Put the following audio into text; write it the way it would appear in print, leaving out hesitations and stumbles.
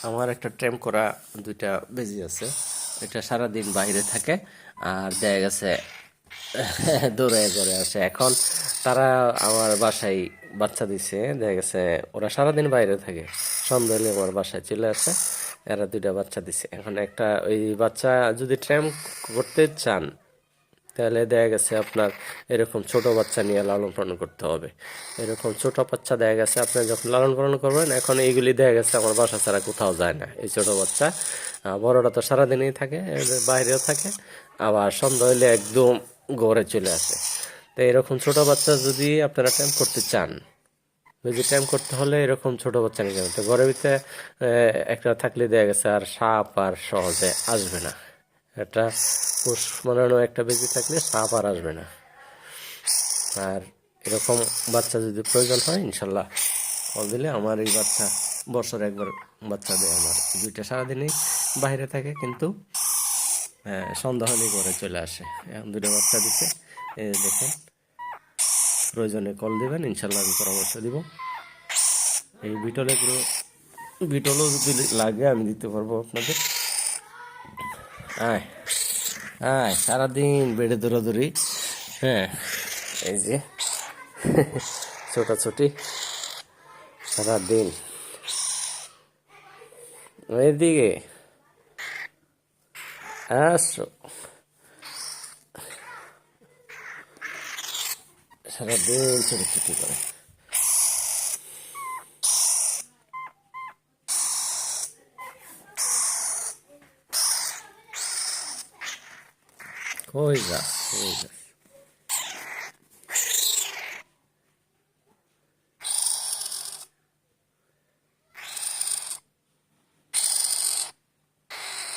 আমার একটা ট্রেম করা দুইটা বেজি আছে। এটা সারাদিন বাইরে থাকে আর দেখা গেছে দৌড়ে করে আসে। এখন তারা আমার বাসায় বাচ্চা দিছে, দেখা গেছে ওরা সারাদিন বাইরে থাকে, সন্ধ্যা হলে আমার বাসায় চলে আসে। এরা দুইটা বাচ্চা দিছে। এখন একটা ওই বাচ্চা যদি ট্রেম করতে চান তাহলে দেখা গেছে আপনার এরকম ছোট বাচ্চা নিয়ে লালন পালন করতে হবে। এরকম ছোট বাচ্চা দেখা গেছে আপনি যখন লালন পালন করবেন, এখন এইগুলি দেখা গেছে আমার বাসা ছাড়া কোথাও যায় না এই ছোট বাচ্চা। বড়রা তো সারাদিনই থাকে, বাইরেও থাকে, আবার সন্ধ্যা হইলে একদম ঘরে চলে আসে। তো এরকম ছোট বাচ্চা যদি আপনারা ট্যাম্প করতে চান, যদি ট্যাম্প করতে হলে এরকম ছোট বাচ্চা নিয়ে যাবেন। তো ঘরের ভিতরে একটা থাকলে দেখা গেছে আর সাপ আর সহজে আসবে না। একটা পোষ মানানো একটা বেজি থাকলে সাপ আর আসবে না। আর এরকম বাচ্চা যদি প্রয়োজন হয় ইনশাল্লাহ কল দিলে আমার এই বাচ্চা বছরে একবার বাচ্চা দেয়। আমার দুইটা সারাদিনই বাইরে থাকে, কিন্তু সন্ধ্যা হলেই ঘরে চলে আসে। এখন দুটো বাচ্চা দিতে, এই যে দেখেন। প্রয়োজনে কল দিবেন, ইনশাল্লাহ আমি পরামর্শ দিব। এই বিটলগুলো, বিটলও যদি লাগে আমি দিতে পারবো আপনাদের। আয় আয়, সারাদিন বেড়ে দৌড়াদৌড়ি। হ্যাঁ, এই যে ছোটাছুটি সারাদিন। এদিকে আসো, সারাদিন ছোটাছুটি করে। কই যা, কই যা।